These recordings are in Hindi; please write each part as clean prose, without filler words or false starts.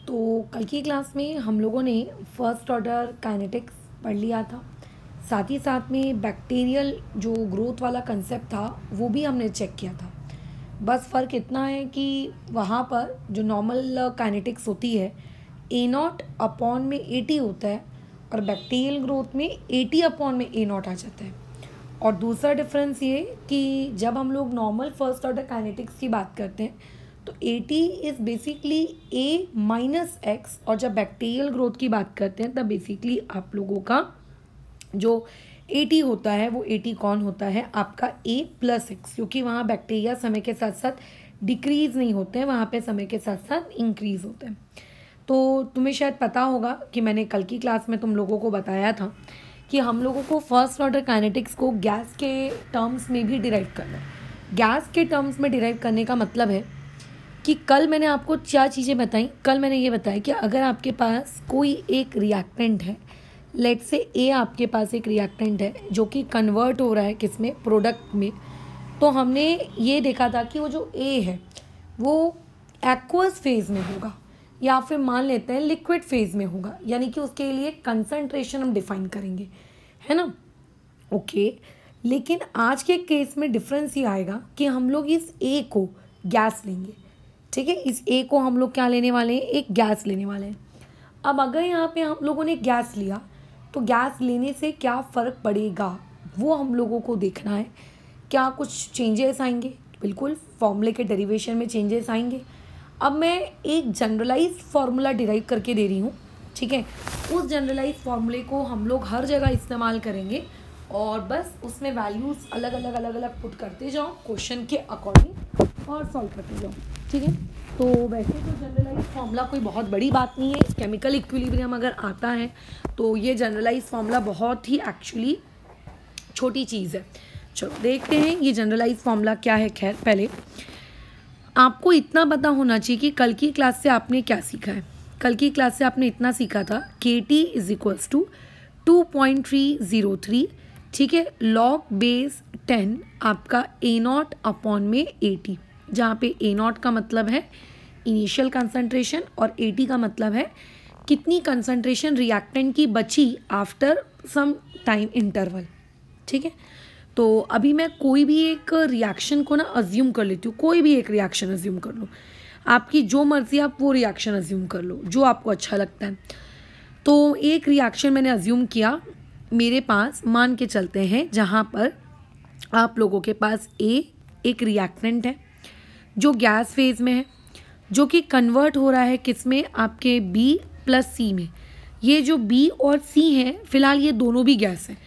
तो कल की क्लास में हम लोगों ने फर्स्ट ऑर्डर काइनेटिक्स पढ़ लिया था। साथ ही साथ में बैक्टीरियल जो ग्रोथ वाला कंसेप्ट था वो भी हमने चेक किया था। बस फ़र्क इतना है कि वहाँ पर जो नॉर्मल काइनेटिक्स होती है A0 अपॉन में AT होता है और बैक्टीरियल ग्रोथ में AT अपॉन में A0 आ जाता है। और दूसरा डिफरेंस ये कि जब हम लोग नॉर्मल फर्स्ट ऑर्डर काइनेटिक्स की बात करते हैं तो AT is basically A minus x, और जब बैक्टीरियल ग्रोथ की बात करते हैं तब बेसिकली आप लोगों का जो AT होता है वो AT कौन होता है, आपका A प्लस एक्स, क्योंकि वहाँ बैक्टीरिया समय के साथ साथ डिक्रीज़ नहीं होते हैं, वहाँ पे समय के साथ साथ इंक्रीज़ होते हैं। तो तुम्हें शायद पता होगा कि मैंने कल की क्लास में तुम लोगों को बताया था कि हम लोगों को फर्स्ट ऑर्डर काइनेटिक्स को गैस के टर्म्स में भी डिराइव करना है। गैस के टर्म्स में डिराइव करने का मतलब है कि कल मैंने आपको क्या चीज़ें बताई। कल मैंने ये बताया कि अगर आपके पास कोई एक रिएक्टेंट है, लेट से ए आपके पास एक रिएक्टेंट है जो कि कन्वर्ट हो रहा है किसमें, प्रोडक्ट में, तो हमने ये देखा था कि वो जो ए है वो एक्वस फेज में होगा या फिर मान लेते हैं लिक्विड फेज में होगा, यानी कि उसके लिए कंसंट्रेशन हम डिफाइन करेंगे, है ना। ओके, लेकिन आज के केस में डिफरेंस ये आएगा कि हम लोग इस ए को गैस लेंगे। ठीक है, इस ए को हम लोग क्या लेने वाले हैं, एक गैस लेने वाले हैं। अब अगर यहाँ पे हम लोगों ने गैस लिया तो गैस लेने से क्या फ़र्क पड़ेगा वो हम लोगों को देखना है। क्या कुछ चेंजेस आएंगे? बिल्कुल, फॉर्मूले के डेरिवेशन में चेंजेस आएंगे। अब मैं एक जनरलाइज फार्मूला डिराइव करके दे रही हूँ, ठीक है। उस जनरलाइज फार्मूले को हम लोग हर जगह इस्तेमाल करेंगे और बस उसमें वैल्यूज़ अलग अलग पुट करते जाओ क्वेश्चन के अकॉर्डिंग और सॉल्व करते जाओ, ठीक है। तो वैसे तो जनरलाइज फार्मूला कोई बहुत बड़ी बात नहीं है। केमिकल इक्विलिब्रियम अगर आता है तो ये जनरलाइज फार्मूला बहुत ही एक्चुअली छोटी चीज़ है। चलो देखते हैं ये जनरलाइज फार्मूला क्या है। खैर पहले आपको इतना पता होना चाहिए कि कल की क्लास से आपने क्या सीखा है। कल की क्लास से आपने इतना सीखा था KT इज इक्वल्स टू 2.303, ठीक है, लॉग बेस 10 आपका A0 अपॉन में AT, जहाँ पे A0 का मतलब है इनिशियल कंसंट्रेशन और AT का मतलब है कितनी कंसंट्रेशन रिएक्टेंट की बची आफ्टर सम टाइम इंटरवल, ठीक है। तो अभी मैं कोई भी एक रिएक्शन को ना अज्यूम कर लेती हूँ, कोई भी एक रिएक्शन अज्यूम कर लो, आपकी जो मर्जी आप वो रिएक्शन अज्यूम कर लो जो आपको अच्छा लगता है। तो एक रिएक्शन मैंने अज्यूम किया, मेरे पास मान के चलते हैं जहाँ पर आप लोगों के पास एक रिएक्टेंट है जो गैस फेज में है, जो कि कन्वर्ट हो रहा है किस में, आपके B प्लस C में। ये जो B और C हैं फिलहाल ये दोनों भी गैस हैं।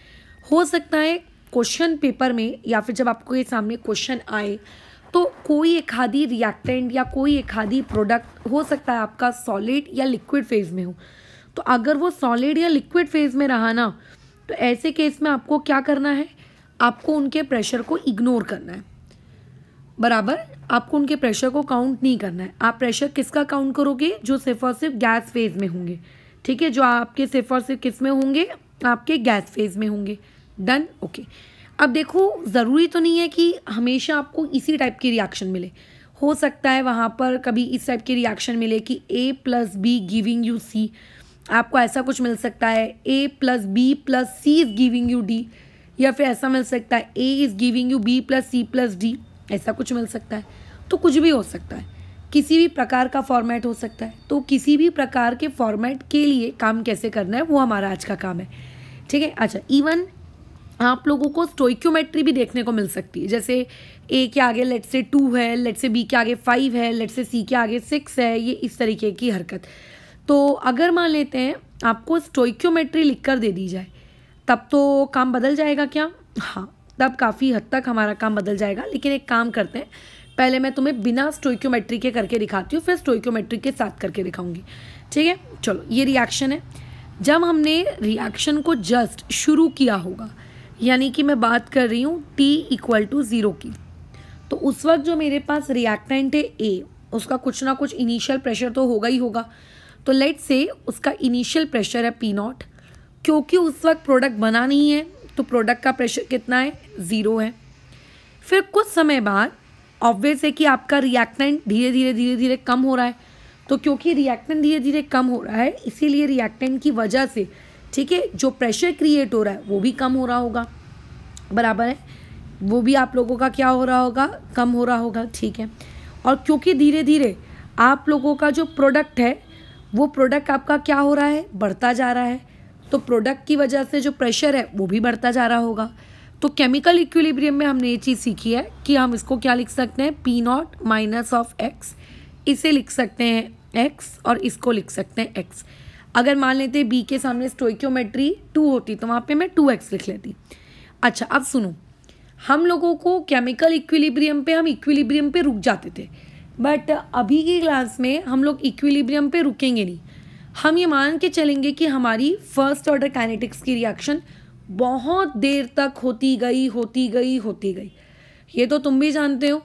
हो सकता है क्वेश्चन पेपर में या फिर जब आपको ये सामने क्वेश्चन आए तो कोई एक आधी रिएक्टेंट या कोई एक आधी प्रोडक्ट हो सकता है आपका सॉलिड या लिक्विड फेज में हो। तो अगर वो सॉलिड या लिक्विड फेज में रहा ना, तो ऐसे केस में आपको क्या करना है, आपको उनके प्रेशर को इग्नोर करना है, बराबर। आपको उनके प्रेशर को काउंट नहीं करना है। आप प्रेशर किसका काउंट करोगे, जो सिर्फ और सिर्फ गैस फेज में होंगे, ठीक है, जो आपके सिर्फ और सिर्फ किस में होंगे, आपके गैस फेज में होंगे। Done, okay. अब देखो ज़रूरी तो नहीं है कि हमेशा आपको इसी टाइप की रिएक्शन मिले। हो सकता है वहाँ पर कभी इस टाइप की रिएक्शन मिले कि A plus B giving you C, आपको ऐसा कुछ मिल सकता है A plus B plus C is giving you D, या फिर ऐसा मिल सकता है A is giving you B plus C plus D, ऐसा कुछ मिल सकता है। तो कुछ भी हो सकता है, किसी भी प्रकार का फॉर्मेट हो सकता है। तो किसी भी प्रकार के फॉर्मेट के लिए काम कैसे करना है वो हमारा आज का काम है, ठीक है। अच्छा, इवन आप लोगों को स्टोइक्योमेट्री भी देखने को मिल सकती है, जैसे A के आगे लेट से 2 है, लेट से B के आगे 5 है, लेट से C के आगे 6 है, ये इस तरीके की हरकत। तो अगर मान लेते हैं आपको स्टोइक्योमेट्री लिख कर दे दी जाए तब तो काम बदल जाएगा क्या? हाँ, तब काफ़ी हद तक हमारा काम बदल जाएगा। लेकिन एक काम करते हैं, पहले मैं तुम्हें बिना स्टोइक्योमेट्री के करके दिखाती हूँ, फिर स्टोइक्योमेट्री के साथ करके दिखाऊंगी, ठीक है। चलो, ये रिएक्शन है। जब हमने रिएक्शन को जस्ट शुरू किया होगा, यानी कि मैं बात कर रही हूँ T इक्वल टू 0 की, तो उस वक्त जो मेरे पास रिएक्टेंट है A, उसका कुछ ना कुछ इनिशियल प्रेशर तो होगा ही होगा। तो लेट से उसका इनिशियल प्रेशर है P0, क्योंकि उस वक्त प्रोडक्ट बना नहीं है तो प्रोडक्ट का प्रेशर कितना है, 0 है। फिर कुछ समय बाद ऑब्वियस है कि आपका रिएक्टेंट धीरे धीरे कम हो रहा है, तो क्योंकि रिएक्टेंट धीरे धीरे कम हो रहा है, इसीलिए रिएक्टेंट की वजह से, ठीक है, जो प्रेशर क्रिएट हो रहा है वो भी कम हो रहा होगा, बराबर है, वो भी आप लोगों का क्या हो रहा होगा, कम हो रहा होगा, ठीक है। और क्योंकि धीरे धीरे आप लोगों का जो प्रोडक्ट है वो प्रोडक्ट आपका क्या हो रहा है, बढ़ता जा रहा है, तो प्रोडक्ट की वजह से जो प्रेशर है वो भी बढ़ता जा रहा होगा। तो केमिकल इक्विलिब्रियम में हमने ये चीज़ सीखी है कि हम इसको क्या लिख सकते हैं, P naught minus of x, इसे लिख सकते हैं एक्स और इसको लिख सकते हैं एक्स। अगर मान लेते हैं बी के सामने स्टोइकियोमेट्री 2 होती तो वहाँ पे मैं 2x लिख लेती। अच्छा अब सुनो, हम लोगों को केमिकल इक्विलिब्रियम पे हम इक्विलिब्रियम पे रुक जाते थे, बट अभी की क्लास में हम लोग इक्विलिब्रियम पे रुकेंगे नहीं। हम ये मान के चलेंगे कि हमारी फर्स्ट ऑर्डर काइनेटिक्स की रिएक्शन बहुत देर तक होती गई। ये तो तुम भी जानते हो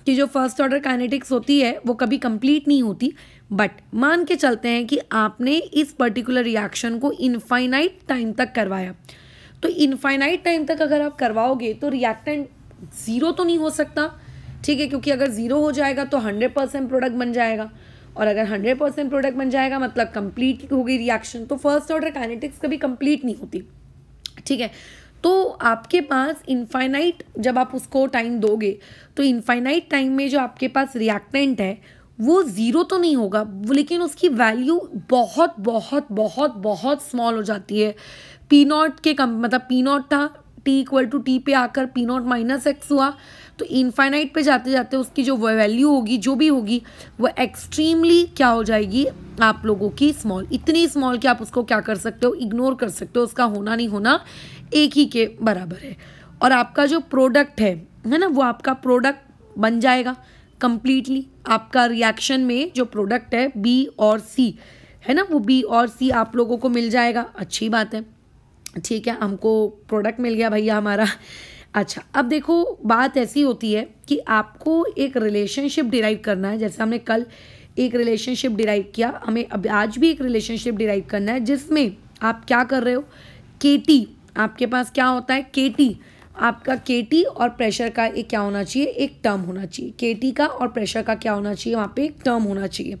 कि जो फर्स्ट ऑर्डर काइनेटिक्स होती है वो कभी कंप्लीट नहीं होती, बट मान के चलते हैं कि आपने इस पर्टिकुलर रिएक्शन को इनफाइनाइट टाइम तक करवाया। तो इनफाइनाइट टाइम तक अगर आप करवाओगे तो रिएक्टेंट ज़ीरो तो नहीं हो सकता, ठीक है, क्योंकि अगर ज़ीरो हो जाएगा तो 100% प्रोडक्ट बन जाएगा, और अगर 100% प्रोडक्ट बन जाएगा मतलब कंप्लीट हो गई रिएक्शन। तो फर्स्ट ऑर्डर काइनेटिक्स कभी कंप्लीट नहीं होती, ठीक है। तो आपके पास इनफाइनाइट जब आप उसको टाइम दोगे तो इनफाइनाइट टाइम में जो आपके पास रिएक्टेंट है वो ज़ीरो तो नहीं होगा, लेकिन उसकी वैल्यू बहुत बहुत बहुत बहुत स्मॉल हो जाती है। पी नॉट के कम, मतलब पी नॉट था, टी इक्वल टू टी पे आकर पी नॉट माइनस एक्स हुआ, तो इनफाइनाइट पे जाते जाते उसकी जो वैल्यू होगी, जो भी होगी, वो एक्सट्रीमली क्या हो जाएगी आप लोगों की, स्मॉल, इतनी स्मॉल कि आप उसको क्या कर सकते हो, इग्नोर कर सकते हो, उसका होना नहीं होना एक ही के बराबर है। और आपका जो प्रोडक्ट है ना, वो आपका प्रोडक्ट बन जाएगा कंप्लीटली। आपका रिएक्शन में जो प्रोडक्ट है बी और सी है ना, वो बी और सी आप लोगों को मिल जाएगा, अच्छी बात है, ठीक है, हमको प्रोडक्ट मिल गया भैया हमारा। अच्छा अब देखो, बात ऐसी होती है कि आपको एक रिलेशनशिप डिराइव करना है, जैसे हमने कल एक रिलेशनशिप डिराइव किया, हमें अब आज भी एक रिलेशनशिप डिराइव करना है, जिसमें आप क्या कर रहे हो, केटी, आपके पास क्या होता है, केटी, आपका केटी और प्रेशर का एक क्या होना चाहिए, एक टर्म होना चाहिए, केटी का और प्रेशर का क्या होना चाहिए, वहाँ पे एक टर्म होना चाहिए।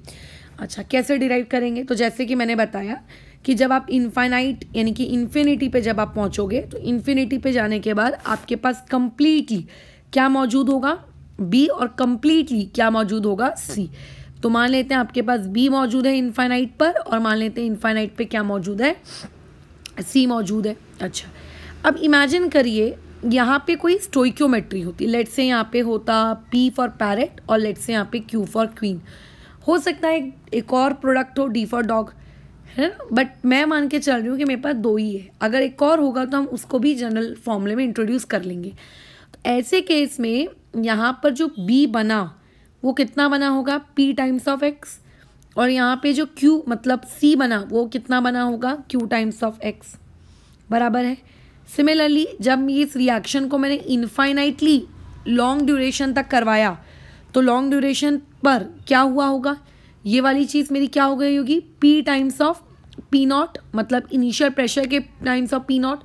अच्छा कैसे डिराइव करेंगे, तो जैसे कि मैंने बताया कि जब आप इनफाइनाइट यानी कि इन्फिनिटी पे जब आप पहुंचोगे, तो इन्फिनिटी पे जाने के बाद आपके पास कंप्लीटली क्या मौजूद होगा, बी, और कंप्लीटली क्या मौजूद होगा, सी। तो मान लेते हैं आपके पास बी मौजूद है इनफाइनाइट पर, और मान लेते हैं इनफाइनाइट पे क्या मौजूद है, सी मौजूद है। अच्छा अब इमेजिन करिए यहाँ पे कोई स्टोइकियोमेट्री होती, लेट्स से यहाँ पे होता पी फॉर पैरेट और लेट्स से यहाँ पे क्यू फॉर क्वीन, हो सकता है एक और प्रोडक्ट हो, डी फॉर डॉग, है ना, बट मैं मान के चल रही हूँ कि मेरे पास 2 ही है, अगर एक और होगा तो हम उसको भी जनरल फॉर्मूले में इंट्रोड्यूस कर लेंगे। तो ऐसे केस में यहाँ पर जो बी बना वो कितना बना होगा, पी टाइम्स ऑफ एक्स, और यहाँ पे जो क्यू मतलब सी बना वो कितना बना होगा, क्यू टाइम्स ऑफ एक्स, बराबर है। सिमिलरली जब इस रिएक्शन को मैंने इनफाइनाइटली लॉन्ग ड्यूरेशन तक करवाया, तो लॉन्ग ड्यूरेशन पर क्या हुआ होगा, ये वाली चीज़ मेरी क्या हो गई होगी, P times of P not, मतलब इनिशियल प्रेशर के टाइम्स ऑफ पी नॉट,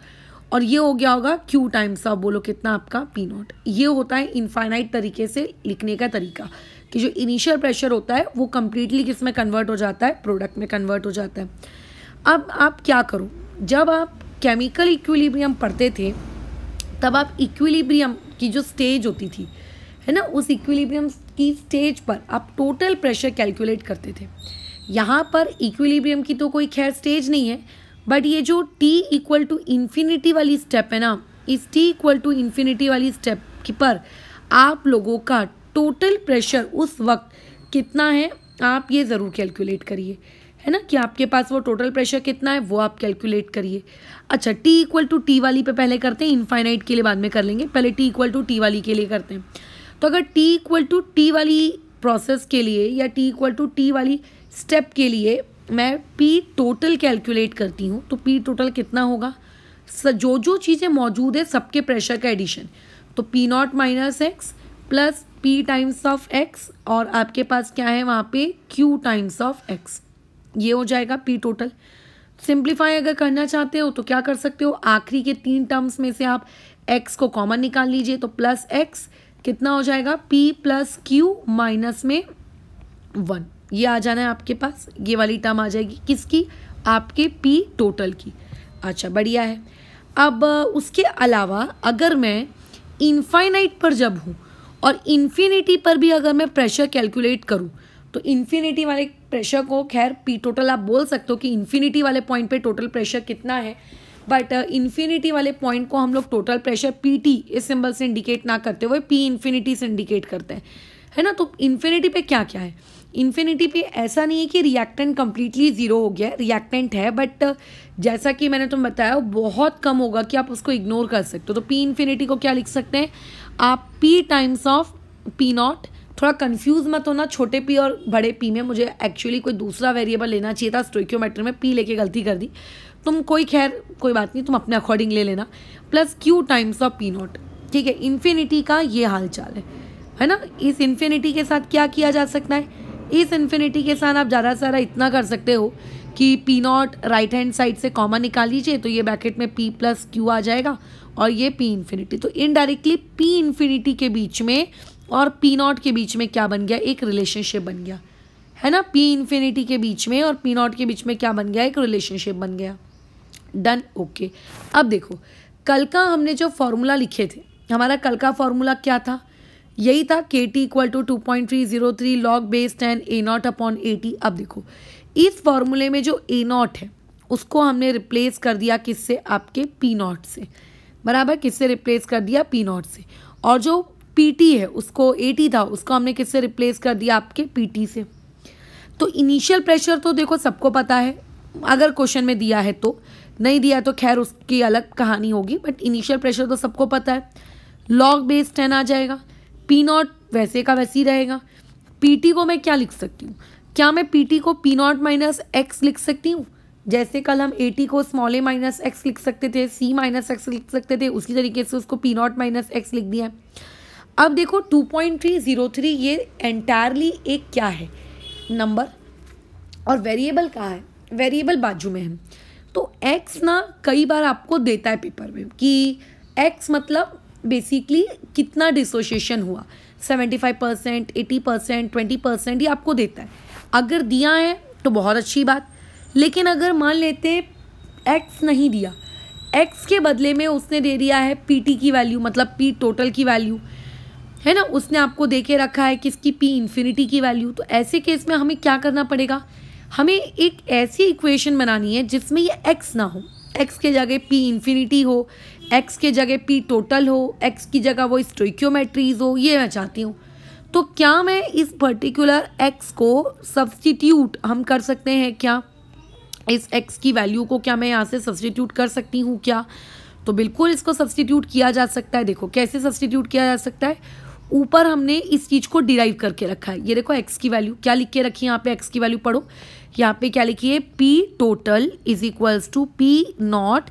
और ये हो गया होगा क्यू टाइम्स ऑफ, बोलो कितना आपका, पी नॉट। ये होता है इनफाइनाइट तरीके से लिखने का तरीका, कि जो इनिशियल प्रेशर होता है वो कंप्लीटली किस में कन्वर्ट हो जाता है, प्रोडक्ट में कन्वर्ट हो जाता है। अब आप क्या करो, जब आप केमिकल इक्विलिब्रियम पढ़ते थे तब आप इक्विलिब्रियम की जो स्टेज होती थी, है ना, उस इक्विलिब्रियम की स्टेज पर आप टोटल प्रेशर कैलकुलेट करते थे। यहाँ पर इक्विलिब्रियम की तो कोई खैर स्टेज नहीं है, बट ये जो t इक्वल टू इन्फिनिटी वाली स्टेप है ना, इस t इक्वल टू इन्फिनिटी वाली स्टेप पर आप लोगों का टोटल प्रेशर उस वक्त कितना है आप ये ज़रूर कैलकुलेट करिए, है ना, कि आपके पास वो टोटल प्रेशर कितना है वो आप कैलकुलेट करिए। अच्छा t इक्वल टू टी वाली पे पहले करते हैं, इनफाइनाइट के लिए बाद में कर लेंगे, पहले t इक्वल टू टी वाली के लिए करते हैं। तो अगर t इक्वल टू टी वाली प्रोसेस के लिए या t इक्वल टू टी वाली स्टेप के लिए मैं p टोटल कैलकुलेट करती हूँ, तो p टोटल कितना होगा, जो जो चीज़ें मौजूद है सबके प्रेशर का एडिशन, तो P naught minus x plus P times of x, और आपके पास क्या है वहाँ पे q टाइम्स ऑफ एक्स, ये हो जाएगा पी टोटल। सिंप्लीफाई अगर करना चाहते हो तो क्या कर सकते हो, आखिरी के 3 टर्म्स में से आप x को कॉमन निकाल लीजिए, तो प्लस एक्स कितना हो जाएगा, p प्लस क्यू माइनस में 1, ये आ जाना है आपके पास, ये वाली टर्म आ जाएगी किसकी, आपके पी टोटल की। अच्छा बढ़िया है। अब उसके अलावा अगर मैं इनफाइनाइट पर जब हूँ और इन्फिनिटी पर भी अगर मैं प्रेशर कैलकुलेट करूँ, तो इन्फिनिटी वाले प्रेशर को खैर पी टोटल आप बोल सकते हो कि इन्फिनिटी वाले पॉइंट पे टोटल प्रेशर कितना है, बट इन्फिनिटी वाले पॉइंट को हम लोग टोटल प्रेशर पी टी इस सिंबल से इंडिकेट ना करते हुए पी इन्फिनिटी से इंडिकेट करते हैं, है ना। तो इन्फिनिटी पे क्या क्या है, इन्फिनिटी पे ऐसा नहीं है कि रिएक्टेंट कंप्लीटली ज़ीरो हो गया, रिएक्टेंट है, बट जैसा कि मैंने तुम्हें बताया बहुत कम होगा कि आप उसको इग्नोर कर सकते हो। तो पी इन्फिनिटी को क्या लिख सकते हैं आप, P times of P not. थोड़ा कंफ्यूज मत होना छोटे पी और बड़े पी में, मुझे एक्चुअली कोई दूसरा वेरिएबल लेना चाहिए था स्टोइकियोमेट्री में, पी लेके गलती कर दी, तुम कोई बात नहीं, तुम अपने अकॉर्डिंग ले लेना, plus Q times of P not. ठीक है, इन्फिनिटी का ये हाल चाल है ना। इस इन्फिनिटी के साथ क्या किया जा सकता है, इस इन्फिनिटी के साथ आप ज़्यादा से ज़्यादा इतना कर सकते हो कि P not right hand side से कॉमन निकाल लीजिए, तो ये ब्रैकेट में पी प्लस क्यू आ जाएगा और ये पी इन्फिनिटी। तो इनडायरेक्टली पी इन्फिनिटी के बीच में और पी नॉट के बीच में क्या बन गया, एक रिलेशनशिप बन गया, है ना। पी इन्फिनिटी के बीच में और पी नॉट के बीच में क्या बन गया, एक रिलेशनशिप बन गया। Done, okay. अब देखो कल का हमने जो फॉर्मूला लिखे थे, हमारा कल का फॉर्मूला क्या था, यही था के T equal to 2.303 log base 10 A not upon A T. अब देखो इस फॉर्मूले में जो ए नॉट है उसको हमने रिप्लेस कर दिया किससे, आपके पी नॉट से, बराबर, किससे रिप्लेस कर दिया, पी नॉट से। और जो पी टी है उसको, ए टी था उसको हमने किससे रिप्लेस कर दिया, आपके पी टी से। तो इनिशियल प्रेशर तो देखो सबको पता है, अगर क्वेश्चन में दिया है तो, नहीं दिया तो खैर उसकी अलग कहानी होगी, बट इनिशियल प्रेशर तो सबको पता है, लॉग बेस 10 आ जाएगा। पी नॉट वैसे का वैसे ही रहेगा। पी टी को मैं क्या लिख सकती हूँ, क्या मैं पी टी को पी नॉट माइनस एक्स लिख सकती हूँ, जैसे कल हम ए टी को स्मॉल ए माइनस एक्स लिख सकते थे, सी माइनस एक्स लिख सकते थे, उसी तरीके से उसको पी नॉट माइनस एक्स लिख दिया है। अब देखो 2.303 ये एंटायरली एक क्या है, नंबर, और वेरिएबल कहाँ है, वेरिएबल बाजू में है। तो x ना कई बार आपको देता है पेपर में कि x मतलब बेसिकली कितना डिसोसिएशन हुआ, 75%, 80%, 20%, ये आपको देता है। अगर दिया है तो बहुत अच्छी बात, लेकिन अगर मान लेते हैं x नहीं दिया, x के बदले में उसने दे दिया है pt की वैल्यू, मतलब p टोटल की वैल्यू, है ना, उसने आपको दे के रखा है किसकी, p इन्फिनिटी की वैल्यू। तो ऐसे केस में हमें क्या करना पड़ेगा, हमें एक ऐसी इक्वेशन बनानी है जिसमें ये x ना हो, x के जगह p इन्फिनिटी हो, x के जगह p टोटल हो, x की जगह वो स्टोइकियोमेट्रीज हो, ये मैं चाहती हूँ। तो क्या मैं इस पर्टिकुलर x को सब्सटीट्यूट हम कर सकते हैं क्या, इस x की वैल्यू को क्या मैं यहाँ से सब्सटीट्यूट कर सकती हूँ क्या, तो बिल्कुल इसको सब्सटीट्यूट किया जा सकता है। देखो कैसे सब्सटीट्यूट किया जा सकता है, ऊपर हमने इस चीज़ को डिराइव करके रखा है, ये देखो x की वैल्यू क्या लिख के रखी है, यहाँ पे x की वैल्यू पढ़ो, यहाँ पे क्या लिखी है, p total is equals to p not,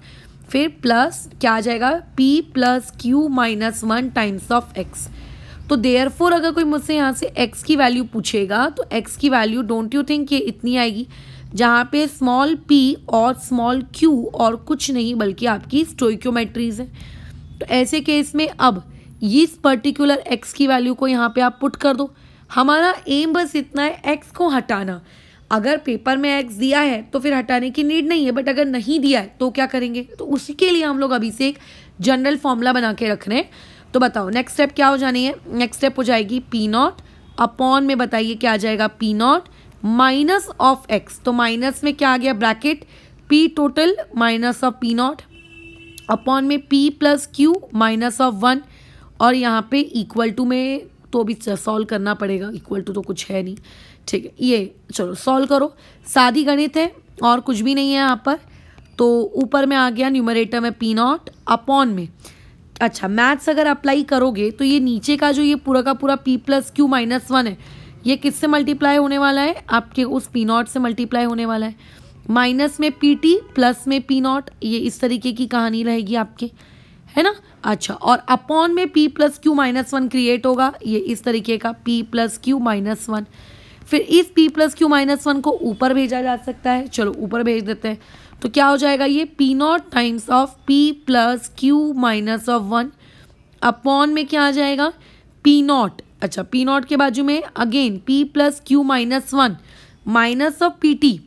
फिर प्लस क्या आ जाएगा, p plus q minus 1 times of x। तो देयरफॉर अगर कोई मुझसे यहाँ से x की वैल्यू पूछेगा तो x की वैल्यू डोंट यू थिंक ये इतनी आएगी, जहाँ पे स्मॉल p और स्मॉल q और कुछ नहीं बल्कि आपकी स्टोइकियोमेट्रीज है। तो ऐसे केस में अब इस पर्टिकुलर x की वैल्यू को यहाँ पे आप पुट कर दो। हमारा एम बस इतना है x को हटाना, अगर पेपर में x दिया है तो फिर हटाने की नीड नहीं है, बट अगर नहीं दिया है तो क्या करेंगे, तो उसी के लिए हम लोग अभी से एक जनरल फॉर्मूला बना के रख रहे हैं। तो बताओ नेक्स्ट स्टेप क्या हो जानी है, नेक्स्ट स्टेप हो जाएगी पी नॉट अपॉन में, बताइए क्या आ जाएगा, P naught minus of X. तो माइनस में क्या आ गया, bracket P total minus of P naught upon में P plus Q minus of 1, और यहाँ पे इक्वल टू में तो अभी सॉल्व करना पड़ेगा, इक्वल टू तो कुछ है नहीं, ठीक है, ये चलो सॉल्व करो, सादी गणित है और कुछ भी नहीं है यहाँ पर। तो ऊपर में आ गया न्यूमरेटर में पी नॉट अपॉन में, अच्छा मैथ्स अगर अप्लाई करोगे तो ये नीचे का जो ये पूरा का पूरा p प्लस क्यू माइनस 1 है, ये किससे मल्टीप्लाई होने वाला है, आपके उस पी नॉट से मल्टीप्लाई होने वाला है, माइनस में पी टी प्लस में पी नॉट, ये इस तरीके की कहानी रहेगी आपके, है ना। अच्छा, और अपॉन में p plus Q minus 1 create होगा, ये इस तरीके का p प्लस क्यू माइनस 1, फिर इस p प्लस क्यू माइनस 1 को ऊपर भेजा जा सकता है, चलो ऊपर भेज देते हैं। तो क्या हो जाएगा, ये p not times of p plus Q minus of 1 upon में क्या आ जाएगा, p नॉट अच्छा पी नॉट के बाजू में again P plus Q minus one minus of P T,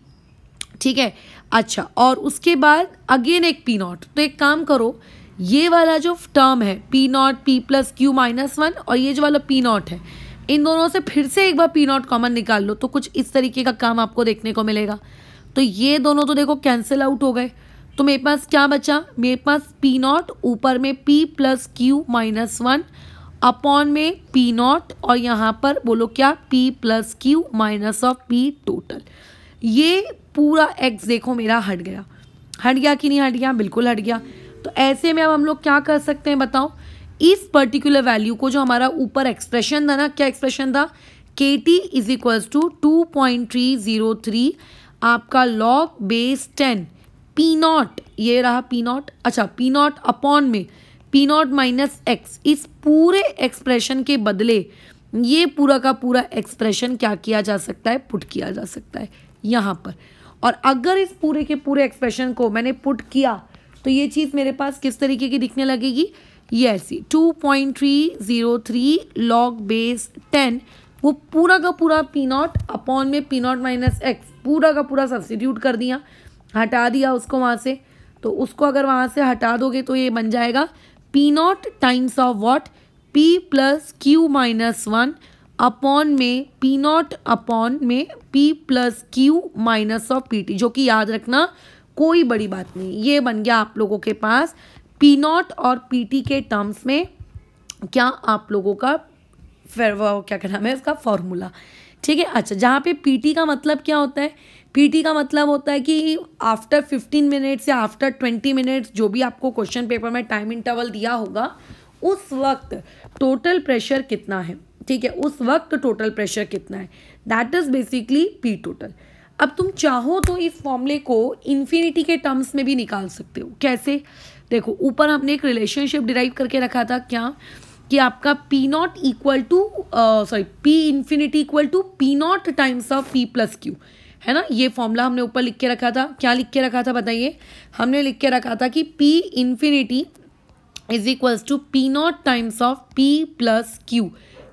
ठीक है। अच्छा और उसके बाद अगेन एक पी नॉट। तो एक काम करो, ये वाला जो टर्म है P not P plus Q minus one और ये जो वाला पी नॉट है, इन दोनों से फिर से एक बार पी नॉट कॉमन निकाल लो तो कुछ इस तरीके का काम आपको देखने को मिलेगा। तो ये दोनों तो देखो कैंसिल आउट हो गए, तो मेरे पास क्या बचा, मेरे पास पी नॉट ऊपर में P plus Q minus one upon में पी नॉट और यहाँ पर बोलो क्या P plus Q minus of P total. ये पूरा एक्स देखो मेरा हट गया कि नहीं हट गया, बिल्कुल हट गया। तो ऐसे में अब हम लोग क्या कर सकते हैं बताओ, इस पर्टिकुलर वैल्यू को जो हमारा ऊपर एक्सप्रेशन था ना, क्या एक्सप्रेशन था, के टी इज इक्वल्स टू 2.303 आपका लॉग बेस 10 पी नॉट, ये रहा पी नॉट। अच्छा पी नॉट अपॉन में पी नॉट माइनस एक्स, इस पूरे एक्सप्रेशन के बदले ये पूरा का पूरा एक्सप्रेशन क्या किया जा सकता है, पुट किया जा सकता है यहाँ पर। और अगर इस पूरे के पूरे एक्सप्रेशन को मैंने पुट किया तो ये चीज़ मेरे पास किस तरीके की दिखने लगेगी, ये ऐसी 2.303 लॉग बेस 10, वो पूरा का पूरा पी नॉट अपॉन में पी नॉट माइनस एक्स पूरा का पूरा सब्स्टिट्यूट कर दिया, हटा दिया उसको वहाँ से। तो उसको अगर वहाँ से हटा दोगे तो ये बन जाएगा P not times of what, P plus Q minus one upon में पी नॉट अपॉन में P plus Q minus of P T, जो कि याद रखना कोई बड़ी बात नहीं। ये बन गया आप लोगों के पास पी नॉट और पी टी के टर्म्स में क्या आप लोगों का क्या कहना है इसका फॉर्मूला, ठीक है। अच्छा जहाँ पे पी टी का मतलब क्या होता है, पी टी का मतलब होता है कि आफ्टर 15 मिनट्स या आफ्टर 20 मिनट्स जो भी आपको क्वेश्चन पेपर में टाइम इंटरवल दिया होगा उस वक्त टोटल प्रेशर कितना है, ठीक है, उस वक्त टोटल प्रेशर कितना है, that is basically P total. अब तुम चाहो तो इस फॉर्मूले को इन्फिनिटी के टर्म्स में भी निकाल सकते हो। कैसे, देखो ऊपर हमने एक रिलेशनशिप डिराइव करके रखा था क्या, कि आपका P not equal to P infinity equal to P not times of P plus Q, है ना। ये फॉर्मूला हमने ऊपर लिख के रखा था। क्या लिख के रखा था बताइए, हमने लिख के रखा था कि P infinity is equals to P not times of P plus Q,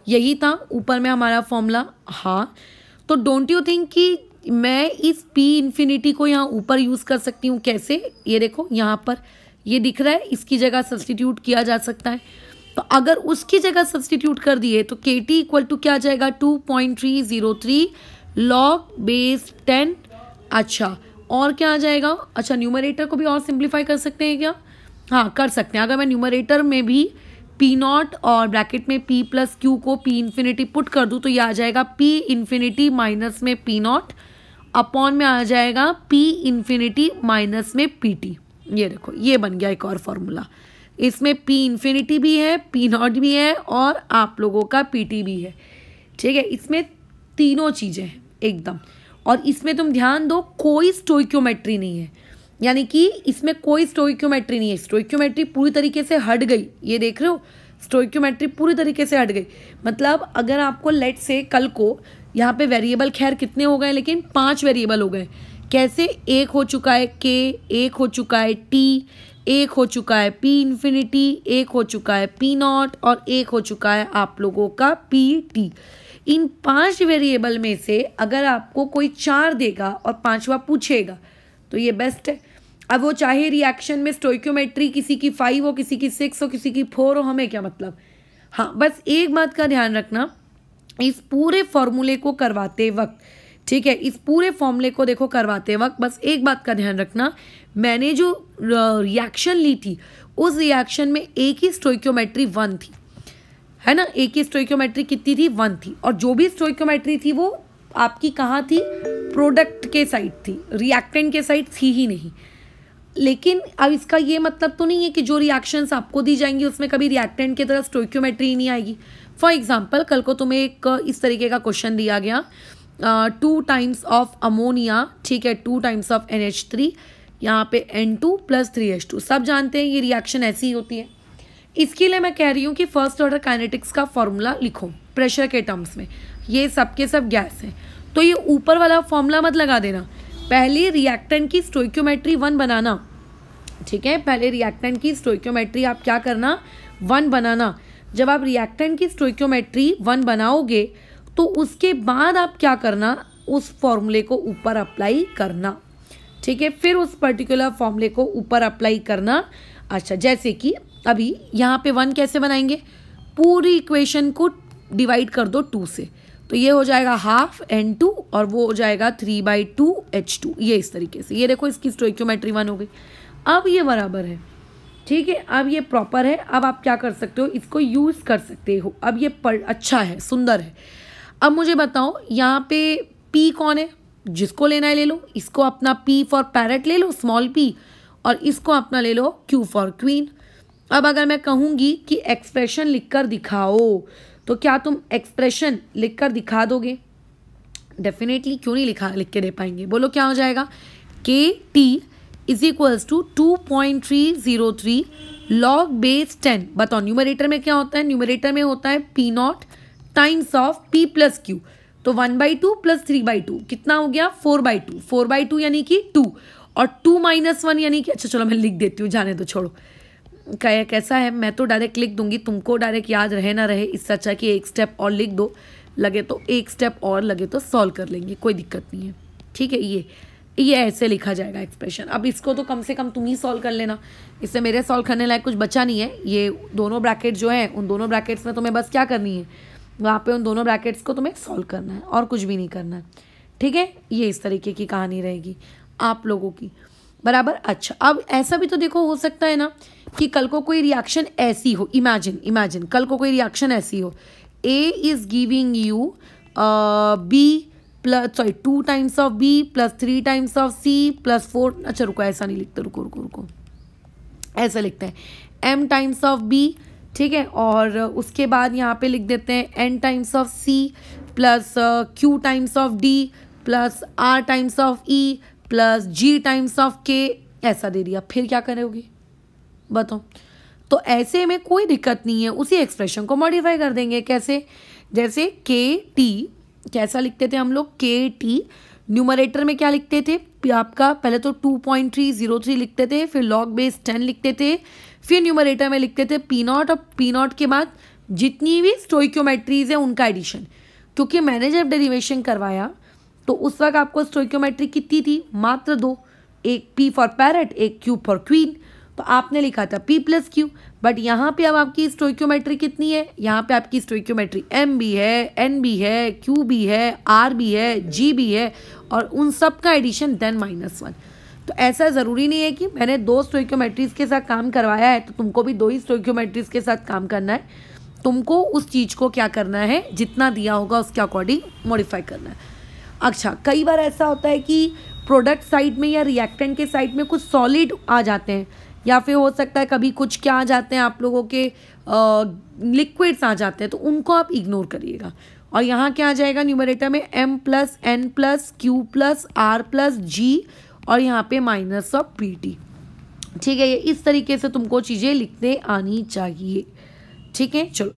यही था ऊपर में हमारा फॉर्मूला। हाँ तो डोंट यू थिंक कि मैं इस पी इन्फिनिटी को यहाँ ऊपर यूज़ कर सकती हूँ। कैसे, ये देखो यहाँ पर ये दिख रहा है, इसकी जगह सब्सटीट्यूट किया जा सकता है। तो अगर उसकी जगह सब्सटीट्यूट कर दिए तो के टी इक्वल टू क्या आ जाएगा 2.303 लॉग बेस 10। अच्छा और क्या आ जाएगा, अच्छा न्यूमरेटर को भी और सिंप्लीफाई कर सकते हैं क्या, हाँ कर सकते हैं। अगर मैं न्यूमरेटर में भी पी नॉट और ब्रैकेट में पी प्लस क्यू को पी इन्फिनिटी पुट कर दूँ तो ये आ जाएगा पी इन्फिनिटी माइनस में पी नॉट अपॉन में आ जाएगा पी इन्फिनिटी माइनस में पी टी। ये देखो ये बन गया एक और फॉर्मूला, इसमें पी इन्फिनिटी भी है, पी नॉट भी है और आप लोगों का पी टी भी है, ठीक है। इसमें तीनों चीज़ें हैं एकदम। और इसमें तुम ध्यान दो कोई स्टोइक्योमेट्री नहीं है, यानी कि इसमें कोई स्टोइक्योमेट्री नहीं है। स्टोइक्योमेट्री पूरी तरीके से हट गई, ये देख रहे हो, स्टोइक्योमेट्री पूरी तरीके से हट गई। मतलब अगर आपको लेट से कल को यहाँ पे वेरिएबल खैर कितने हो गए, लेकिन 5 वेरिएबल हो गए। कैसे, एक हो चुका है के, एक हो चुका है टी, एक हो चुका है पी इन्फिनिटी, एक हो चुका है पी नॉट और एक हो चुका है आप लोगों का पी टी। इन 5 वेरिएबल में से अगर आपको कोई 4 देगा और 5वां पूछेगा तो ये बेस्ट है। अब वो चाहे रिएक्शन में स्टोइक्योमेट्री किसी की 5 हो, किसी की 6 हो, किसी की 4 हो, हमें क्या मतलब। हाँ बस एक बात का ध्यान रखना, इस पूरे फॉर्मूले को करवाते वक्त, ठीक है, इस पूरे फॉर्मूले को देखो करवाते वक्त बस एक बात का ध्यान रखना, मैंने जो रिएक्शन ली थी उस रिएक्शन में एक ही स्टोइक्योमेट्री 1 थी, है ना, एक ही स्टोइक्योमेट्री कितनी थी, 1 थी। और जो भी स्टोइक्योमेट्री थी वो आपकी कहाँ थी, प्रोडक्ट के साइड थी, रिएक्टेंट के साइड थी ही नहीं। लेकिन अब इसका ये मतलब तो नहीं है कि जो रिएक्शंस आपको दी जाएंगी उसमें कभी रिएक्टेंट की तरह स्टोइक्योमेट्री ही नहीं आएगी। फॉर एग्जांपल कल को तुम्हें एक इस तरीके का क्वेश्चन दिया गया 2 टाइम्स ऑफ अमोनिया, ठीक है, 2 टाइम्स ऑफ NH3, यहाँ पे N2 + 3H2, सब जानते हैं ये रिएक्शन ऐसी ही होती है। इसके लिए मैं कह रही हूँ कि फर्स्ट ऑर्डर काइनेटिक्स का फॉर्मूला लिखो प्रेशर के टर्म्स में, ये सब के सब गैस हैं। तो ये ऊपर वाला फॉर्मूला मत लगा देना, पहले रिएक्टेंट की स्टोइक्योमेट्री 1 बनाना, ठीक है, पहले रिएक्टेंट की स्टोइक्योमेट्री आप क्या करना 1 बनाना, जब आप रिएक्टेंट की स्टोइकियोमेट्री 1 बनाओगे तो उसके बाद आप क्या करना, उस फॉर्मूले को ऊपर अप्लाई करना, ठीक है। फिर उस पर्टिकुलर फॉर्मूले को ऊपर अप्लाई करना। अच्छा, जैसे कि अभी यहाँ पे 1 कैसे बनाएंगे, पूरी इक्वेशन को डिवाइड कर दो 2 से, तो ये हो जाएगा हाफ N2 और वो हो जाएगा 3/2 H2, ये इस तरीके से। ये देखो इसकी स्टोइकियोमेट्री 1 हो गई। अब ये बराबर है, ठीक है, अब ये प्रॉपर है। अब आप क्या कर सकते हो, इसको यूज़ कर सकते हो। अब ये अच्छा है, सुंदर है। अब मुझे बताओ यहाँ पे P कौन है, जिसको लेना है ले लो। इसको अपना P फॉर पैरेट ले लो, स्मॉल p, और इसको अपना ले लो Q फॉर क्वीन। अब अगर मैं कहूँगी कि एक्सप्रेशन लिखकर दिखाओ, तो क्या तुम एक्सप्रेशन लिखकर दिखा दोगे? डेफिनेटली, क्यों नहीं लिख के दे पाएंगे। बोलो क्या हो जाएगा, KT is equals to 2.303 log base 10। बताओ न्यूमरेटर में क्या होता है, न्यूमरेटर में होता है P0 times of P plus Q, तो 1/2 प्लस 3/2 कितना हो गया, 4/2। 4/2 यानी कि 2, और 2 - 1 यानी कि, अच्छा चलो मैं लिख देती हूँ, जाने दो, छोड़ो। कैसा है, मैं तो डायरेक्ट लिख दूंगी, तुमको डायरेक्ट याद रहे ना रहे, इससे अच्छा कि एक स्टेप और लिख दो, लगे तो एक स्टेप और, लगे तो सॉल्व कर लेंगे, कोई दिक्कत नहीं है, ठीक है। ये ऐसे लिखा जाएगा एक्सप्रेशन। अब इसको तो कम से कम तुम ही सॉल्व कर लेना, इससे मेरे सॉल्व करने लायक कुछ बचा नहीं है। ये दोनों ब्रैकेट जो है, उन दोनों ब्रैकेट्स में तुम्हें बस क्या करनी है, वहाँ पे उन दोनों ब्रैकेट्स को तुम्हें सॉल्व करना है, और कुछ भी नहीं करना है, ठीक है। ये इस तरीके की कहानी रहेगी आप लोगों की, बराबर। अच्छा, अब ऐसा भी तो देखो हो सकता है ना कि कल को कोई रिएक्शन ऐसी हो, इमेजिन कल को कोई रिएक्शन ऐसी हो, A is giving you B plus 2 times of B plus 3 times of C plus 4, अच्छा रुको, ऐसा नहीं लिखते, रुको, ऐसा लिखते हैं M टाइम्स ऑफ B, ठीक है, और उसके बाद यहाँ पे लिख देते हैं N times of C plus Q times of D plus R times of E plus G times of K, ऐसा दे दिया। फिर क्या करोगे बताओ? तो ऐसे में कोई दिक्कत नहीं है, उसी एक्सप्रेशन को मॉडिफाई कर देंगे। कैसे, जैसे KT कैसा लिखते थे हम लोग, KT न्यूमरेटर में क्या लिखते थे आपका, पहले तो 2.303 लिखते थे, फिर लॉग बेस 10 लिखते थे, फिर न्यूमरेटर में लिखते थे P0, और P0 के बाद जितनी भी स्टोइकियोमेट्रीज है उनका एडिशन। क्योंकि मैंने जब डेरिवेशन करवाया तो उस वक्त आपको स्टोइकियोमेट्री कितनी थी, मात्र 2, एक P फॉर पैरेट, एक Q फॉर क्वीन, तो आपने लिखा था P प्लस Q। बट यहाँ पे अब आपकी स्टोइकियोमेट्री कितनी है, यहाँ पे आपकी स्टोइकियोमेट्री M भी है, N भी है, Q भी है, R भी है, G भी है, और उन सब का एडिशन देन -1। तो ऐसा ज़रूरी नहीं है कि मैंने 2 स्टोइकियोमेट्रीज के साथ काम करवाया है तो तुमको भी 2 ही स्टोइकियोमेट्रीज के साथ काम करना है। तुमको उस चीज़ को क्या करना है, जितना दिया होगा उसके अकॉर्डिंग मॉडिफाई करना है। अच्छा, कई बार ऐसा होता है कि प्रोडक्ट साइड में या रिएक्टेंट के साइड में कुछ सॉलिड आ जाते हैं, या फिर हो सकता है कभी कुछ क्या आ जाते हैं आप लोगों के लिक्विड्स आ जाते हैं, तो उनको आप इग्नोर करिएगा। और यहाँ क्या आ जाएगा न्यूमरेटर में, M plus N plus Q plus R plus G, और यहाँ पे माइनस ऑफ PT, ठीक है। ये इस तरीके से तुमको चीज़ें लिखने आनी चाहिए, ठीक है। चलो।